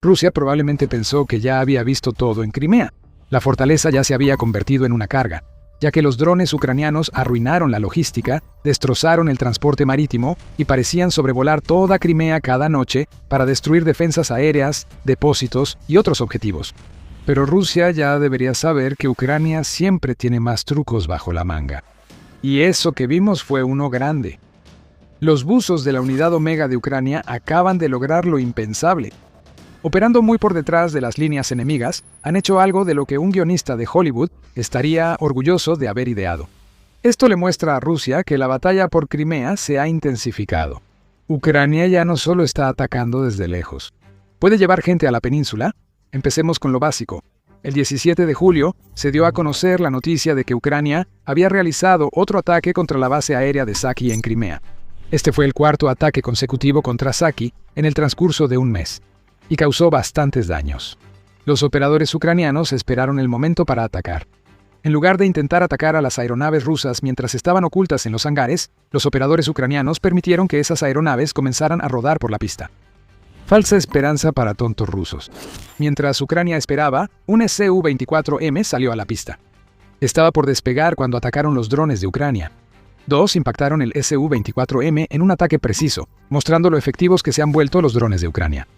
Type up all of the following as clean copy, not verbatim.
Rusia probablemente pensó que ya había visto todo en Crimea. La fortaleza ya se había convertido en una carga, ya que los drones ucranianos arruinaron la logística, destrozaron el transporte marítimo y parecían sobrevolar toda Crimea cada noche para destruir defensas aéreas, depósitos y otros objetivos. Pero Rusia ya debería saber que Ucrania siempre tiene más trucos bajo la manga. Y eso que vimos fue uno grande. Los buzos de la unidad Omega de Ucrania acaban de lograr lo impensable. Operando muy por detrás de las líneas enemigas, han hecho algo de lo que un guionista de Hollywood estaría orgulloso de haber ideado. Esto le muestra a Rusia que la batalla por Crimea se ha intensificado. Ucrania ya no solo está atacando desde lejos. ¿Puede llevar gente a la península? Empecemos con lo básico. El 17 de julio se dio a conocer la noticia de que Ucrania había realizado otro ataque contra la base aérea de Saki en Crimea. Este fue el cuarto ataque consecutivo contra Saki en el transcurso de un mes, y causó bastantes daños. Los operadores ucranianos esperaron el momento para atacar. En lugar de intentar atacar a las aeronaves rusas mientras estaban ocultas en los hangares, los operadores ucranianos permitieron que esas aeronaves comenzaran a rodar por la pista. Falsa esperanza para tontos rusos. Mientras Ucrania esperaba, un Su-24M salió a la pista. Estaba por despegar cuando atacaron los drones de Ucrania. Dos impactaron el Su-24M en un ataque preciso, mostrando lo efectivos que se han vuelto los drones de Ucrania.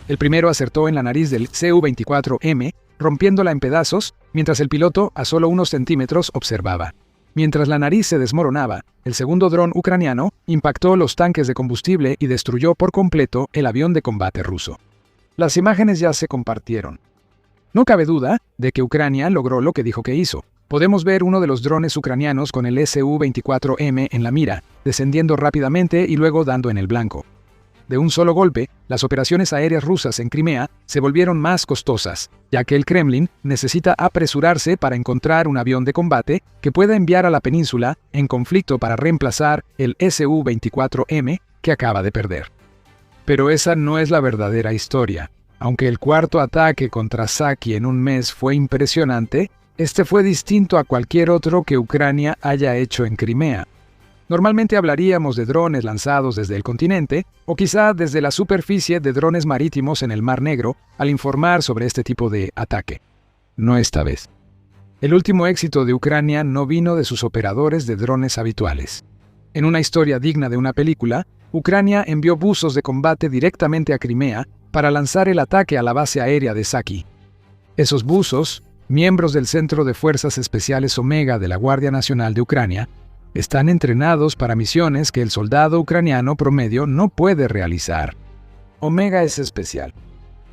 El primero acertó en la nariz del Su-24M, rompiéndola en pedazos, mientras el piloto, a solo unos centímetros, observaba. Mientras la nariz se desmoronaba, el segundo dron ucraniano impactó los tanques de combustible y destruyó por completo el avión de combate ruso. Las imágenes ya se compartieron. No cabe duda de que Ucrania logró lo que dijo que hizo. Podemos ver uno de los drones ucranianos con el Su-24M en la mira, descendiendo rápidamente y luego dando en el blanco. De un solo golpe, las operaciones aéreas rusas en Crimea se volvieron más costosas, ya que el Kremlin necesita apresurarse para encontrar un avión de combate que pueda enviar a la península en conflicto para reemplazar el Su-24M que acaba de perder. Pero esa no es la verdadera historia. Aunque el cuarto ataque contra Saki en un mes fue impresionante, este fue distinto a cualquier otro que Ucrania haya hecho en Crimea. Normalmente hablaríamos de drones lanzados desde el continente, o quizá desde la superficie de drones marítimos en el Mar Negro, al informar sobre este tipo de ataque. No esta vez. El último éxito de Ucrania no vino de sus operadores de drones habituales. En una historia digna de una película, Ucrania envió buzos de combate directamente a Crimea para lanzar el ataque a la base aérea de Saki. Esos buzos, miembros del Centro de Fuerzas Especiales Omega de la Guardia Nacional de Ucrania, están entrenados para misiones que el soldado ucraniano promedio no puede realizar. Omega es especial.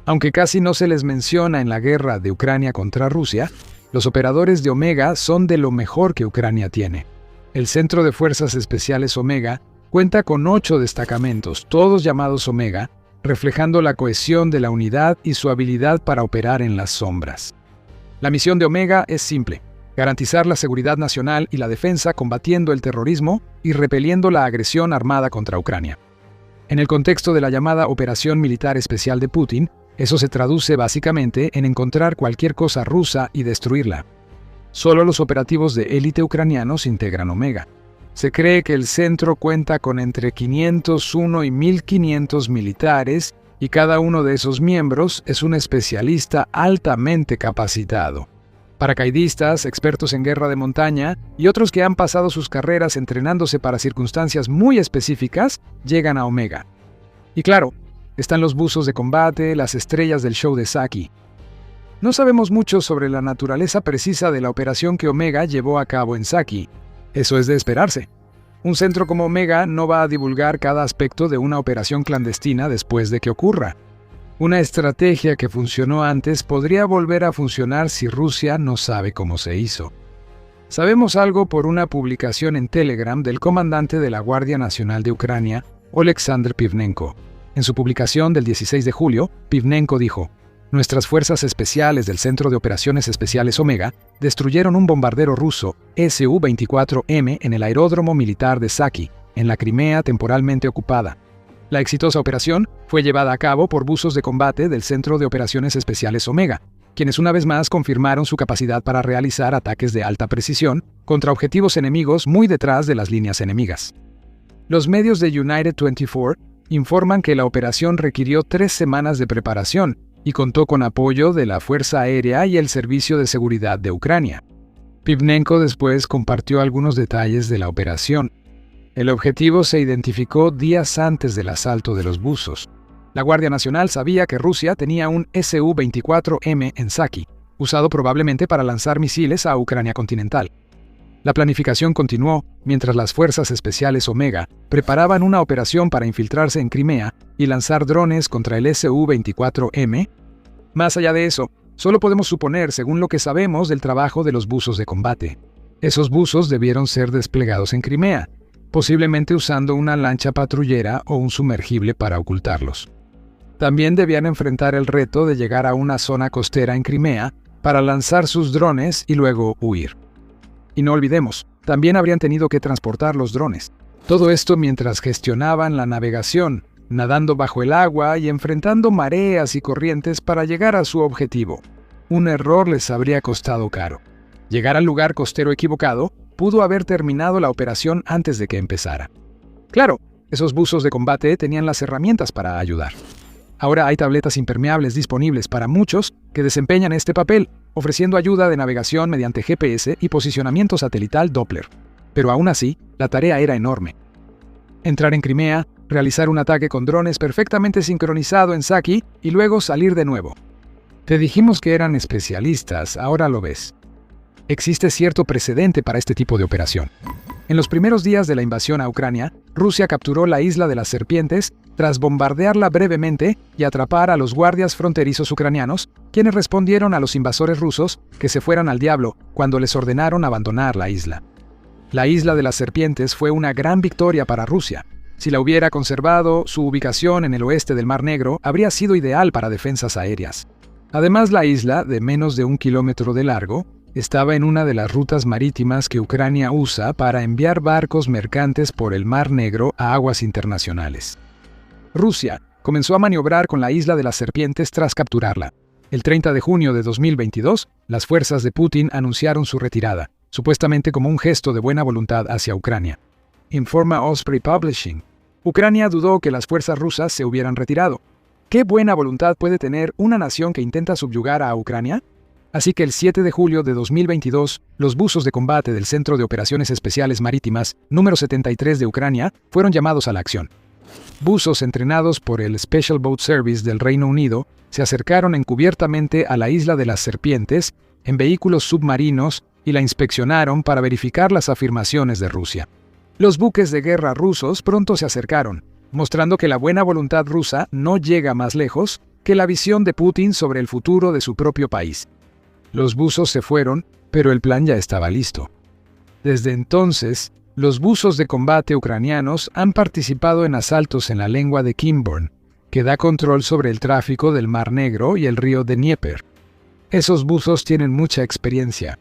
Aunque casi no se les menciona en la guerra de Ucrania contra Rusia, los operadores de Omega son de lo mejor que Ucrania tiene. El Centro de Fuerzas Especiales Omega cuenta con 8 destacamentos, todos llamados Omega, reflejando la cohesión de la unidad y su habilidad para operar en las sombras. La misión de Omega es simple: garantizar la seguridad nacional y la defensa combatiendo el terrorismo y repeliendo la agresión armada contra Ucrania. En el contexto de la llamada Operación Militar Especial de Putin, eso se traduce básicamente en encontrar cualquier cosa rusa y destruirla. Solo los operativos de élite ucranianos integran Omega. Se cree que el centro cuenta con entre 501 y 1.500 militares, y cada uno de esos miembros es un especialista altamente capacitado. Paracaidistas, expertos en guerra de montaña y otros que han pasado sus carreras entrenándose para circunstancias muy específicas llegan a Omega. Y claro, están los buzos de combate, las estrellas del show de Saki. No sabemos mucho sobre la naturaleza precisa de la operación que Omega llevó a cabo en Saki. Eso es de esperarse. Un centro como Omega no va a divulgar cada aspecto de una operación clandestina después de que ocurra. Una estrategia que funcionó antes podría volver a funcionar si Rusia no sabe cómo se hizo. Sabemos algo por una publicación en Telegram del comandante de la Guardia Nacional de Ucrania, Oleksandr Pivnenko. En su publicación del 16 de julio, Pivnenko dijo: "Nuestras fuerzas especiales del Centro de Operaciones Especiales Omega destruyeron un bombardero ruso Su-24M en el aeródromo militar de Saki, en la Crimea temporalmente ocupada. La exitosa operación fue llevada a cabo por buzos de combate del Centro de Operaciones Especiales Omega, quienes una vez más confirmaron su capacidad para realizar ataques de alta precisión contra objetivos enemigos muy detrás de las líneas enemigas". Los medios de United 24 informan que la operación requirió 3 semanas de preparación y contó con apoyo de la Fuerza Aérea y el Servicio de Seguridad de Ucrania. Pivnenko después compartió algunos detalles de la operación. El objetivo se identificó días antes del asalto de los buzos. La Guardia Nacional sabía que Rusia tenía un Su-24M en Saki, usado probablemente para lanzar misiles a Ucrania continental. La planificación continuó mientras las Fuerzas Especiales Omega preparaban una operación para infiltrarse en Crimea y lanzar drones contra el Su-24M. Más allá de eso, solo podemos suponer según lo que sabemos del trabajo de los buzos de combate. Esos buzos debieron ser desplegados en Crimea, posiblemente usando una lancha patrullera o un sumergible para ocultarlos. También debían enfrentar el reto de llegar a una zona costera en Crimea para lanzar sus drones y luego huir. Y no olvidemos, también habrían tenido que transportar los drones. Todo esto mientras gestionaban la navegación, nadando bajo el agua y enfrentando mareas y corrientes para llegar a su objetivo. Un error les habría costado caro. Llegar al lugar costero equivocado pudo haber terminado la operación antes de que empezara. Claro, esos buzos de combate tenían las herramientas para ayudar. Ahora hay tabletas impermeables disponibles para muchos que desempeñan este papel, ofreciendo ayuda de navegación mediante GPS y posicionamiento satelital Doppler. Pero aún así, la tarea era enorme. Entrar en Crimea, realizar un ataque con drones perfectamente sincronizado en Saki y luego salir de nuevo. Te dijimos que eran especialistas, ahora lo ves. Existe cierto precedente para este tipo de operación. En los primeros días de la invasión a Ucrania, Rusia capturó la isla de las Serpientes tras bombardearla brevemente y atrapar a los guardias fronterizos ucranianos, quienes respondieron a los invasores rusos que se fueran al diablo cuando les ordenaron abandonar la isla. La isla de las Serpientes fue una gran victoria para Rusia. Si la hubiera conservado, su ubicación en el oeste del Mar Negro habría sido ideal para defensas aéreas. Además, la isla, de menos de 1 kilómetro de largo, estaba en una de las rutas marítimas que Ucrania usa para enviar barcos mercantes por el Mar Negro a aguas internacionales. Rusia comenzó a maniobrar con la isla de las Serpientes tras capturarla. El 30 de junio de 2022, las fuerzas de Putin anunciaron su retirada, supuestamente como un gesto de buena voluntad hacia Ucrania. Informa Osprey Publishing. Ucrania dudó que las fuerzas rusas se hubieran retirado. ¿Qué buena voluntad puede tener una nación que intenta subyugar a Ucrania? Así que el 7 de julio de 2022, los buzos de combate del Centro de Operaciones Especiales Marítimas número 73 de Ucrania fueron llamados a la acción. Buzos entrenados por el Special Boat Service del Reino Unido se acercaron encubiertamente a la isla de las Serpientes en vehículos submarinos y la inspeccionaron para verificar las afirmaciones de Rusia. Los buques de guerra rusos pronto se acercaron, mostrando que la buena voluntad rusa no llega más lejos que la visión de Putin sobre el futuro de su propio país. Los buzos se fueron, pero el plan ya estaba listo. Desde entonces, los buzos de combate ucranianos han participado en asaltos en la lengua de Kimborn, que da control sobre el tráfico del Mar Negro y el río Dnieper. Esos buzos tienen mucha experiencia.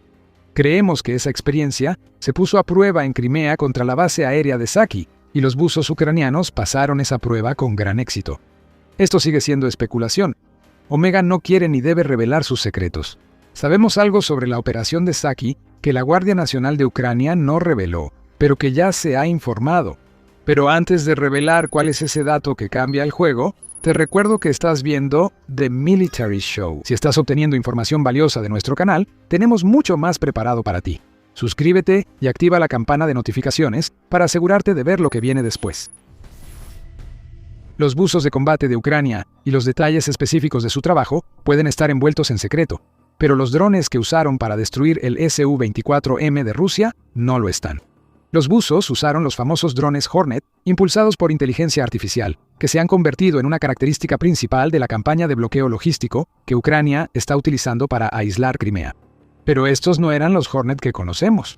Creemos que esa experiencia se puso a prueba en Crimea contra la base aérea de Saki, y los buzos ucranianos pasaron esa prueba con gran éxito. Esto sigue siendo especulación. Omega no quiere ni debe revelar sus secretos. Sabemos algo sobre la operación de Saki que la Guardia Nacional de Ucrania no reveló, pero que ya se ha informado. Pero antes de revelar cuál es ese dato que cambia el juego, te recuerdo que estás viendo The Military Show. Si estás obteniendo información valiosa de nuestro canal, tenemos mucho más preparado para ti. Suscríbete y activa la campana de notificaciones para asegurarte de ver lo que viene después. Los buzos de combate de Ucrania y los detalles específicos de su trabajo pueden estar envueltos en secreto, pero los drones que usaron para destruir el Su-24M de Rusia no lo están. Los buzos usaron los famosos drones Hornet, impulsados por inteligencia artificial, que se han convertido en una característica principal de la campaña de bloqueo logístico que Ucrania está utilizando para aislar Crimea. Pero estos no eran los Hornet que conocemos.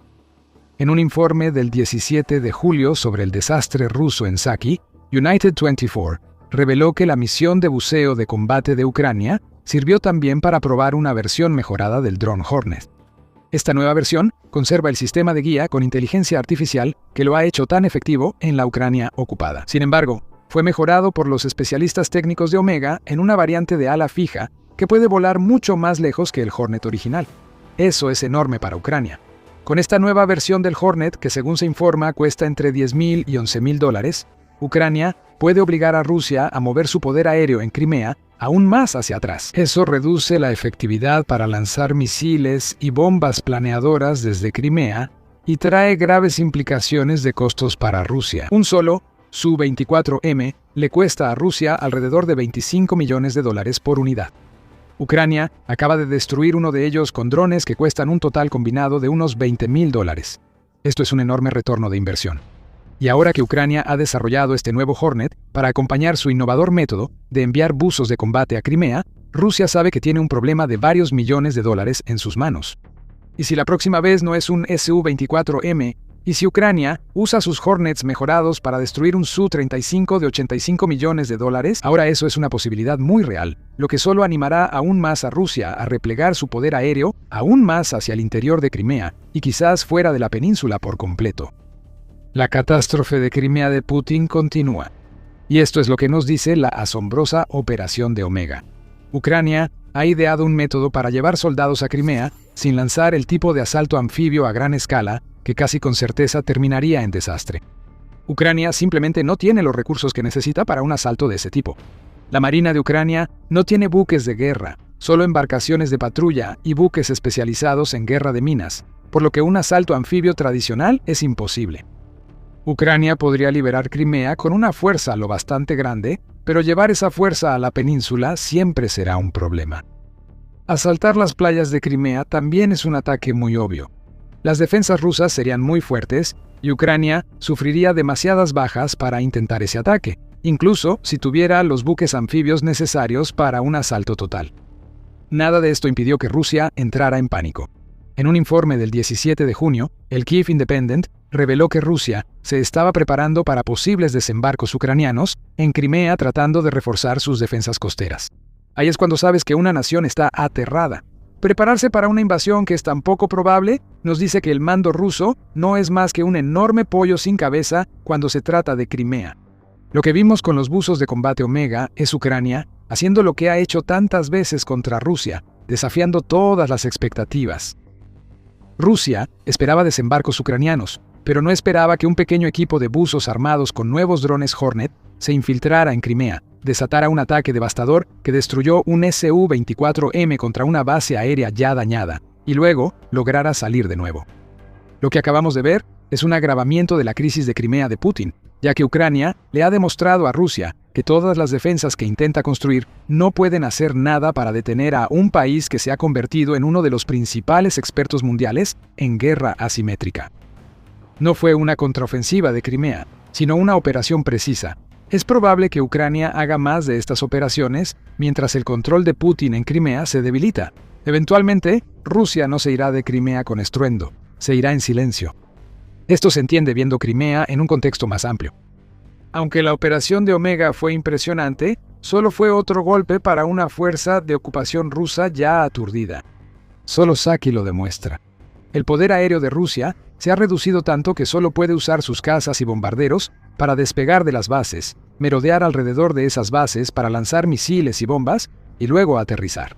En un informe del 17 de julio sobre el desastre ruso en Saki, United 24 reveló que la misión de buceo de combate de Ucrania sirvió también para probar una versión mejorada del dron Hornet. Esta nueva versión conserva el sistema de guía con inteligencia artificial que lo ha hecho tan efectivo en la Ucrania ocupada. Sin embargo, fue mejorado por los especialistas técnicos de Omega en una variante de ala fija que puede volar mucho más lejos que el Hornet original. Eso es enorme para Ucrania. Con esta nueva versión del Hornet, que según se informa cuesta entre $10,000 y $11,000, Ucrania puede obligar a Rusia a mover su poder aéreo en Crimea aún más hacia atrás. Eso reduce la efectividad para lanzar misiles y bombas planeadoras desde Crimea y trae graves implicaciones de costos para Rusia. Un solo Su-24M le cuesta a Rusia alrededor de $25 millones por unidad. Ucrania acaba de destruir uno de ellos con drones que cuestan un total combinado de unos $20.000. Esto es un enorme retorno de inversión. Y ahora que Ucrania ha desarrollado este nuevo Hornet para acompañar su innovador método de enviar buzos de combate a Crimea, Rusia sabe que tiene un problema de varios millones de dólares en sus manos. Y si la próxima vez no es un Su-24M, y si Ucrania usa sus Hornets mejorados para destruir un Su-35 de $85 millones, ahora eso es una posibilidad muy real, lo que solo animará aún más a Rusia a replegar su poder aéreo aún más hacia el interior de Crimea y quizás fuera de la península por completo. La catástrofe de Crimea de Putin continúa. Y esto es lo que nos dice la asombrosa operación de Omega. Ucrania ha ideado un método para llevar soldados a Crimea sin lanzar el tipo de asalto anfibio a gran escala que casi con certeza terminaría en desastre. Ucrania simplemente no tiene los recursos que necesita para un asalto de ese tipo. La Marina de Ucrania no tiene buques de guerra, solo embarcaciones de patrulla y buques especializados en guerra de minas, por lo que un asalto anfibio tradicional es imposible. Ucrania podría liberar Crimea con una fuerza lo bastante grande, pero llevar esa fuerza a la península siempre será un problema. Asaltar las playas de Crimea también es un ataque muy obvio. Las defensas rusas serían muy fuertes y Ucrania sufriría demasiadas bajas para intentar ese ataque, incluso si tuviera los buques anfibios necesarios para un asalto total. Nada de esto impidió que Rusia entrara en pánico. En un informe del 17 de junio, el Kyiv Independent reveló que Rusia se estaba preparando para posibles desembarcos ucranianos en Crimea tratando de reforzar sus defensas costeras. Ahí es cuando sabes que una nación está aterrada. Prepararse para una invasión que es tan poco probable nos dice que el mando ruso no es más que un enorme pollo sin cabeza cuando se trata de Crimea. Lo que vimos con los buzos de combate Omega es Ucrania haciendo lo que ha hecho tantas veces contra Rusia, desafiando todas las expectativas. Rusia esperaba desembarcos ucranianos, pero no esperaba que un pequeño equipo de buzos armados con nuevos drones Hornet se infiltrara en Crimea, desatara un ataque devastador que destruyó un Su-24M contra una base aérea ya dañada, y luego lograra salir de nuevo. Lo que acabamos de ver es un agravamiento de la crisis de Crimea de Putin, ya que Ucrania le ha demostrado a Rusia que todas las defensas que intenta construir no pueden hacer nada para detener a un país que se ha convertido en uno de los principales expertos mundiales en guerra asimétrica. No fue una contraofensiva de Crimea, sino una operación precisa. Es probable que Ucrania haga más de estas operaciones mientras el control de Putin en Crimea se debilita. Eventualmente, Rusia no se irá de Crimea con estruendo, se irá en silencio. Esto se entiende viendo Crimea en un contexto más amplio. Aunque la operación de Omega fue impresionante, solo fue otro golpe para una fuerza de ocupación rusa ya aturdida. Solo Saki lo demuestra. El poder aéreo de Rusia se ha reducido tanto que solo puede usar sus cazas y bombarderos para despegar de las bases, merodear alrededor de esas bases para lanzar misiles y bombas y luego aterrizar.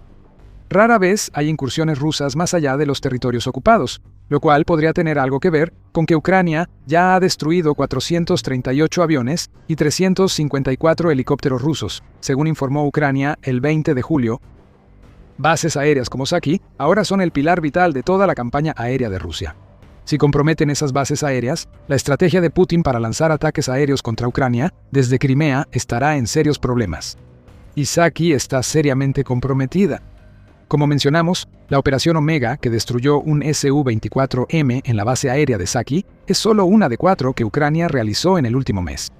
Rara vez hay incursiones rusas más allá de los territorios ocupados, lo cual podría tener algo que ver con que Ucrania ya ha destruido 438 aviones y 354 helicópteros rusos, según informó Ucrania el 20 de julio. Bases aéreas como Saki ahora son el pilar vital de toda la campaña aérea de Rusia. Si comprometen esas bases aéreas, la estrategia de Putin para lanzar ataques aéreos contra Ucrania desde Crimea estará en serios problemas. Y Saki está seriamente comprometida. Como mencionamos, la operación Omega, que destruyó un Su-24M en la base aérea de Saki, es solo una de 4 que Ucrania realizó en el último mes.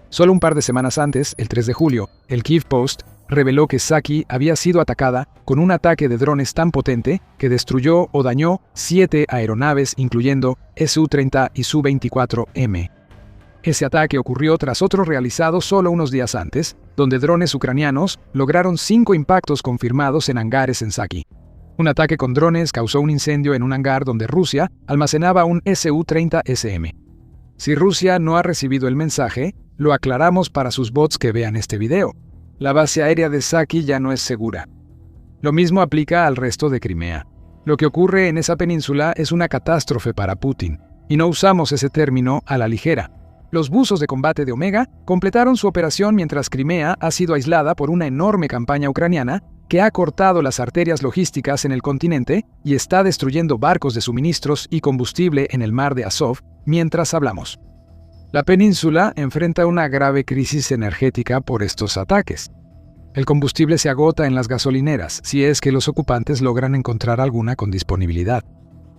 Solo un par de semanas antes, el 3 de julio, el Kyiv Post reveló que Saki había sido atacada con un ataque de drones tan potente que destruyó o dañó 7 aeronaves, incluyendo Su-30 y Su-24M. Ese ataque ocurrió tras otro realizado solo unos días antes, donde drones ucranianos lograron 5 impactos confirmados en hangares en Saki. Un ataque con drones causó un incendio en un hangar donde Rusia almacenaba un Su-30SM. Si Rusia no ha recibido el mensaje, lo aclaramos para sus bots que vean este video. La base aérea de Saki ya no es segura. Lo mismo aplica al resto de Crimea. Lo que ocurre en esa península es una catástrofe para Putin, y no usamos ese término a la ligera. Los buzos de combate de Omega completaron su operación mientras Crimea ha sido aislada por una enorme campaña ucraniana que ha cortado las arterias logísticas en el continente y está destruyendo barcos de suministros y combustible en el mar de Azov mientras hablamos. La península enfrenta una grave crisis energética por estos ataques. El combustible se agota en las gasolineras, si es que los ocupantes logran encontrar alguna con disponibilidad.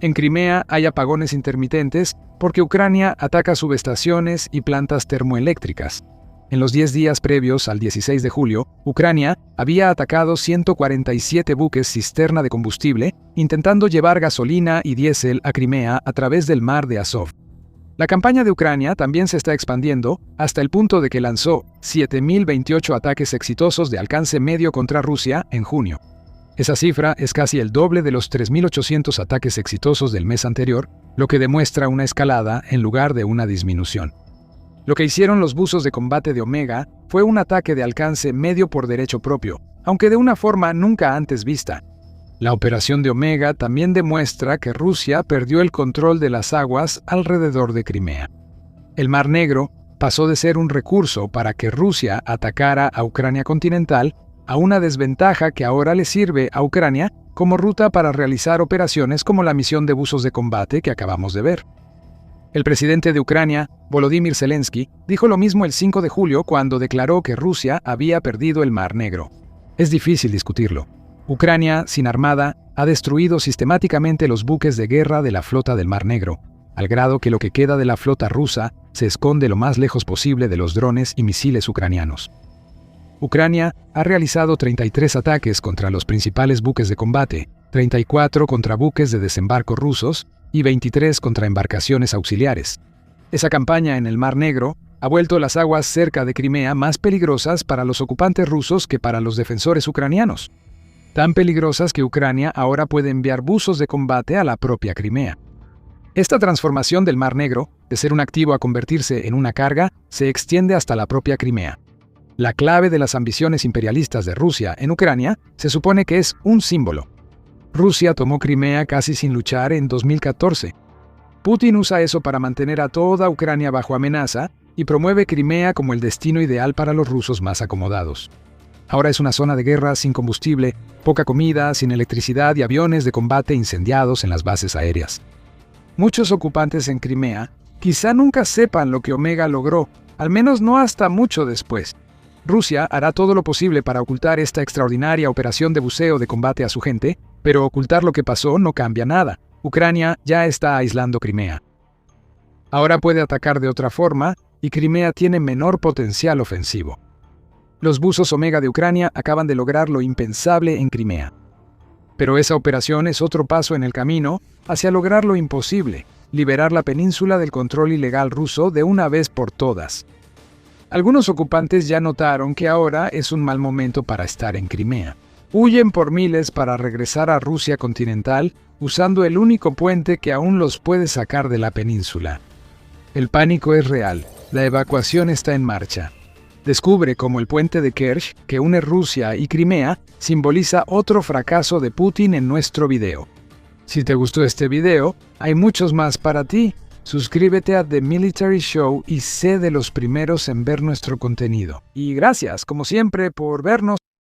En Crimea hay apagones intermitentes porque Ucrania ataca subestaciones y plantas termoeléctricas. En los 10 días previos al 16 de julio, Ucrania había atacado 147 buques cisterna de combustible, intentando llevar gasolina y diésel a Crimea a través del mar de Azov. La campaña de Ucrania también se está expandiendo hasta el punto de que lanzó 7.028 ataques exitosos de alcance medio contra Rusia en junio. Esa cifra es casi el doble de los 3.800 ataques exitosos del mes anterior, lo que demuestra una escalada en lugar de una disminución. Lo que hicieron los buzos de combate de Omega fue un ataque de alcance medio por derecho propio, aunque de una forma nunca antes vista. La operación de Omega también demuestra que Rusia perdió el control de las aguas alrededor de Crimea. El Mar Negro pasó de ser un recurso para que Rusia atacara a Ucrania continental a una desventaja que ahora le sirve a Ucrania como ruta para realizar operaciones como la misión de buzos de combate que acabamos de ver. El presidente de Ucrania, Volodymyr Zelensky, dijo lo mismo el 5 de julio cuando declaró que Rusia había perdido el Mar Negro. Es difícil discutirlo. Ucrania, sin armada, ha destruido sistemáticamente los buques de guerra de la flota del Mar Negro, al grado que lo que queda de la flota rusa se esconde lo más lejos posible de los drones y misiles ucranianos. Ucrania ha realizado 33 ataques contra los principales buques de combate, 34 contra buques de desembarco rusos y 23 contra embarcaciones auxiliares. Esa campaña en el Mar Negro ha vuelto las aguas cerca de Crimea más peligrosas para los ocupantes rusos que para los defensores ucranianos. Tan peligrosas que Ucrania ahora puede enviar buzos de combate a la propia Crimea. Esta transformación del Mar Negro, de ser un activo a convertirse en una carga, se extiende hasta la propia Crimea. La clave de las ambiciones imperialistas de Rusia en Ucrania se supone que es un símbolo. Rusia tomó Crimea casi sin luchar en 2014. Putin usa eso para mantener a toda Ucrania bajo amenaza y promueve Crimea como el destino ideal para los rusos más acomodados. Ahora es una zona de guerra sin combustible, poca comida, sin electricidad y aviones de combate incendiados en las bases aéreas. Muchos ocupantes en Crimea quizá nunca sepan lo que Omega logró, al menos no hasta mucho después. Rusia hará todo lo posible para ocultar esta extraordinaria operación de buceo de combate a su gente, pero ocultar lo que pasó no cambia nada. Ucrania ya está aislando Crimea. Ahora puede atacar de otra forma y Crimea tiene menor potencial ofensivo. Los buzos Omega de Ucrania acaban de lograr lo impensable en Crimea. Pero esa operación es otro paso en el camino hacia lograr lo imposible, liberar la península del control ilegal ruso de una vez por todas. Algunos ocupantes ya notaron que ahora es un mal momento para estar en Crimea. Huyen por miles para regresar a Rusia continental usando el único puente que aún los puede sacar de la península. El pánico es real, la evacuación está en marcha. Descubre cómo el puente de Kerch, que une Rusia y Crimea, simboliza otro fracaso de Putin en nuestro video. Si te gustó este video, hay muchos más para ti. Suscríbete a The Military Show y sé de los primeros en ver nuestro contenido. Y gracias, como siempre, por vernos.